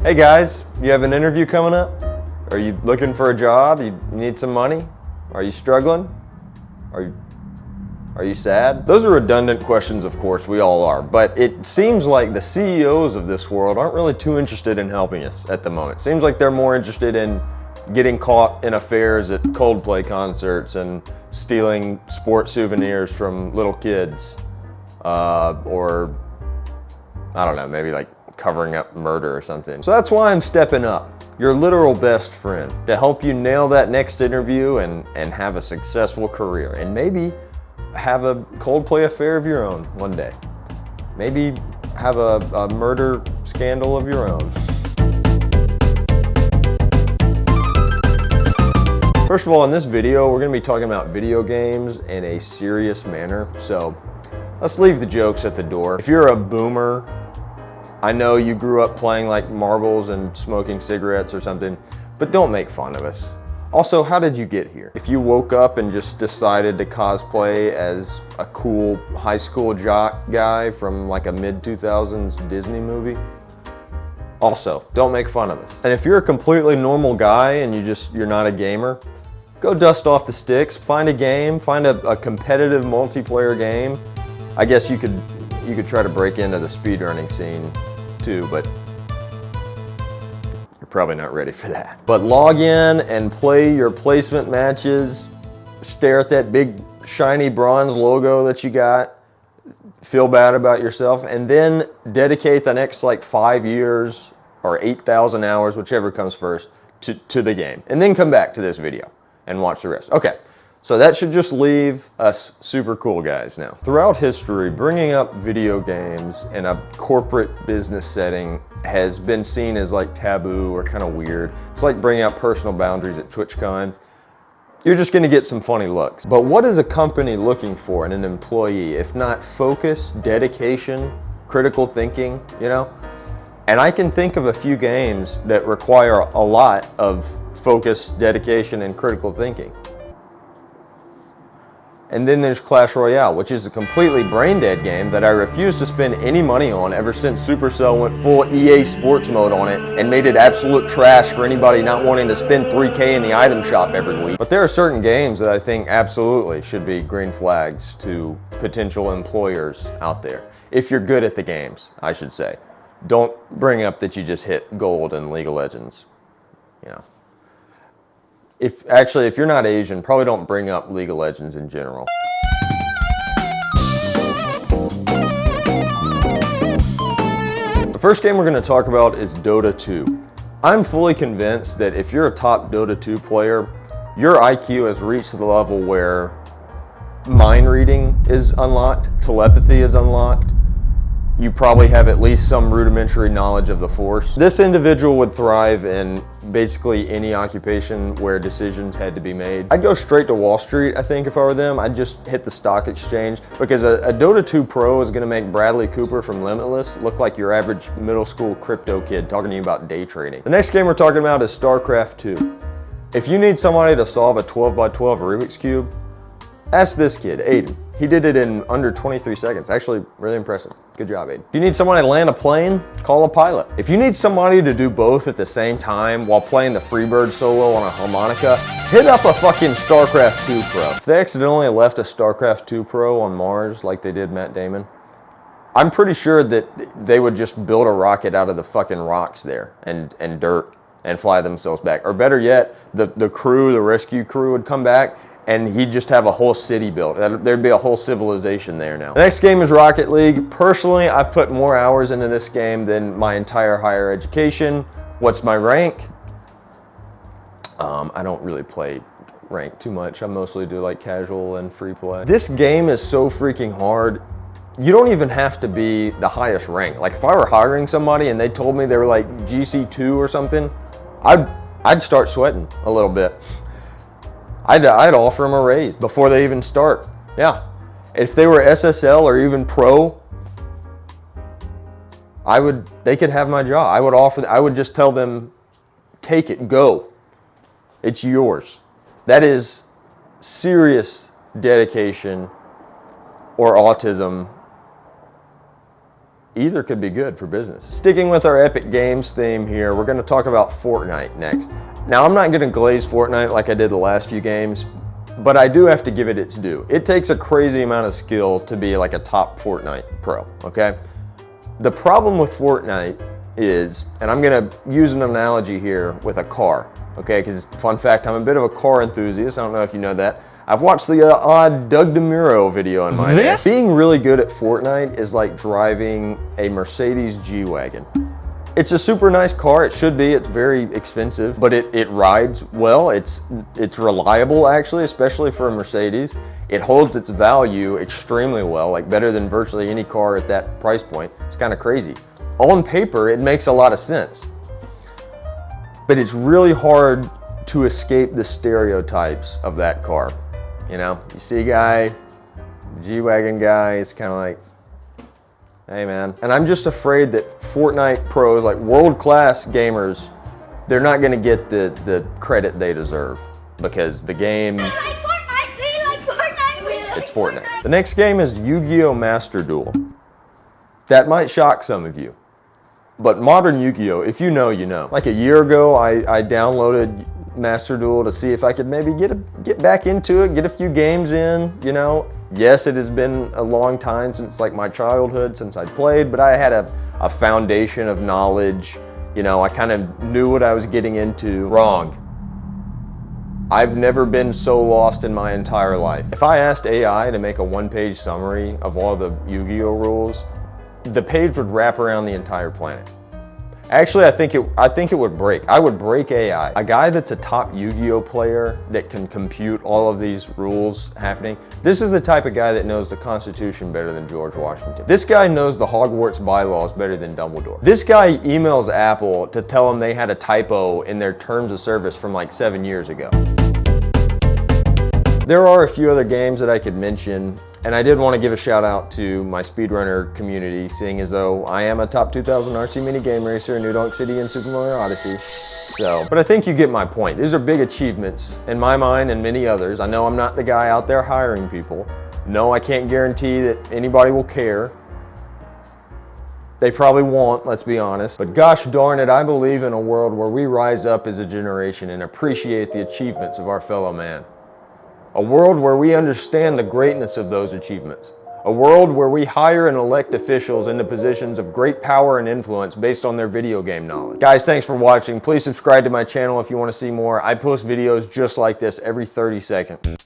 Hey guys, you have an interview coming up? Are you looking for a job? You need some money? Are you struggling? Are you sad? Those are redundant questions, of course, we all are, but it seems like the CEOs of this world aren't really too interested in helping us at the moment. It seems like they're more interested in getting caught in affairs at Coldplay concerts and stealing sports souvenirs from little kids, or I don't know, maybe like covering up murder or something. So that's why I'm stepping up, your literal best friend, to help you nail that next interview and have a successful career, and maybe have a Coldplay affair of your own one day. Maybe have a murder scandal of your own. First of all, in this video, we're gonna be talking about video games in a serious manner. So let's leave the jokes at the door. If you're a boomer, I know you grew up playing like marbles and smoking cigarettes or something, but don't make fun of us. Also, how did you get here? If you woke up and just decided to cosplay as a cool high school jock guy from like a mid-2000s Disney movie, also, don't make fun of us. And if you're a completely normal guy and you're not a gamer, go dust off the sticks, find a game, find a competitive multiplayer game. I guess you could try to break into the speedrunning scene too, but you're probably not ready for that. But log in and play your placement matches, stare at that big shiny bronze logo that you got, feel bad about yourself, and then dedicate the next like 5 years or 8,000 hours, whichever comes first, to the game. And then come back to this video and watch the rest. Okay. So that should just leave us super cool guys now. Throughout history, bringing up video games in a corporate business setting has been seen as like taboo or kind of weird. It's like bringing up personal boundaries at TwitchCon. You're just gonna get some funny looks. But what is a company looking for in an employee if not focus, dedication, critical thinking, you know? And I can think of a few games that require a lot of focus, dedication, and critical thinking. And then there's Clash Royale, which is a completely brain-dead game that I refuse to spend any money on ever since Supercell went full EA Sports mode on it and made it absolute trash for anybody not wanting to spend $3K in the item shop every week. But there are certain games that I think absolutely should be green flags to potential employers out there. If you're good at the games, I should say. Don't bring up that you just hit gold in League of Legends, you know. If you're not Asian, probably don't bring up League of Legends in general. The first game we're going to talk about is Dota 2. I'm fully convinced that if you're a top Dota 2 player, your IQ has reached the level where mind reading is unlocked, telepathy is unlocked. You probably have at least some rudimentary knowledge of the Force. This individual would thrive in basically any occupation where decisions had to be made. I'd go straight to Wall Street, I think, if I were them. I'd just hit the stock exchange because a Dota 2 pro is gonna make Bradley Cooper from Limitless look like your average middle school crypto kid talking to you about day trading. The next game we're talking about is StarCraft 2. If you need somebody to solve a 12x12 Rubik's Cube, ask this kid, Aiden. He did it in under 23 seconds. Actually, really impressive. Good job, Aiden. If you need someone to land a plane, call a pilot. If you need somebody to do both at the same time while playing the Freebird solo on a harmonica, hit up a fucking StarCraft 2 pro. If they accidentally left a StarCraft 2 pro on Mars like they did Matt Damon, I'm pretty sure that they would just build a rocket out of the fucking rocks there and dirt and fly themselves back. Or better yet, the crew, the rescue crew would come back and he'd just have a whole city built. There'd be a whole civilization there now. The next game is Rocket League. Personally, I've put more hours into this game than my entire higher education. What's my rank? I don't really play rank too much. I mostly do like casual and free play. This game is so freaking hard. You don't even have to be the highest rank. Like if I were hiring somebody and they told me they were like GC2 or something, I'd start sweating a little bit. I'd offer them a raise before they even start. Yeah. If they were SSL or even pro, they could have my job. I would just tell them, take it, go. It's yours. That is serious dedication or autism either could be good for business. Sticking with our Epic Games theme here, we're gonna talk about Fortnite next. Now, I'm not gonna glaze Fortnite like I did the last few games, but I do have to give it its due. It takes a crazy amount of skill to be like a top Fortnite pro, okay? The problem with Fortnite is, and I'm gonna use an analogy here with a car, okay? Because fun fact, I'm a bit of a car enthusiast. I don't know if you know that. I've watched the odd Doug DeMuro video in my day. Being really good at Fortnite is like driving a Mercedes G-Wagon. It's a super nice car, it should be, it's very expensive, but it rides well, it's reliable actually, especially for a Mercedes. It holds its value extremely well, like better than virtually any car at that price point. It's kind of crazy. On paper, it makes a lot of sense, but it's really hard to escape the stereotypes of that car. You know, you see a guy, G-Wagon guy, it's kind of like, hey man. And I'm just afraid that Fortnite pros, like world-class gamers, they're not gonna get the credit they deserve because the game, it's Fortnite. The next game is Yu-Gi-Oh! Master Duel. That might shock some of you, but modern Yu-Gi-Oh!, if you know, you know. Like a year ago, I downloaded Master Duel to see if I could maybe get back into it, get a few games in, you know. Yes, it has been a long time since like my childhood since I'd played, but I had a foundation of knowledge. You know, I kind of knew what I was getting into. Wrong. I've never been so lost in my entire life. If I asked AI to make a one-page summary of all the Yu-Gi-Oh! Rules, the page would wrap around the entire planet. Actually, I think it would break. I would break AI. A guy that's a top Yu-Gi-Oh! Player that can compute all of these rules happening, this is the type of guy that knows the Constitution better than George Washington. This guy knows the Hogwarts bylaws better than Dumbledore. This guy emails Apple to tell them they had a typo in their terms of service from like 7 years ago. There are a few other games that I could mention, and I did want to give a shout out to my speedrunner community, seeing as though I am a top 2000 RC mini game racer in New Donk City and Super Mario Odyssey. But I think you get my point. These are big achievements in my mind and many others. I know I'm not the guy out there hiring people. No, I can't guarantee that anybody will care. They probably won't, let's be honest. But gosh darn it, I believe in a world where we rise up as a generation and appreciate the achievements of our fellow man. A world where we understand the greatness of those achievements. A world where we hire and elect officials into positions of great power and influence based on their video game knowledge. Guys, thanks for watching. Please subscribe to my channel if you want to see more. I post videos just like this every 30 seconds.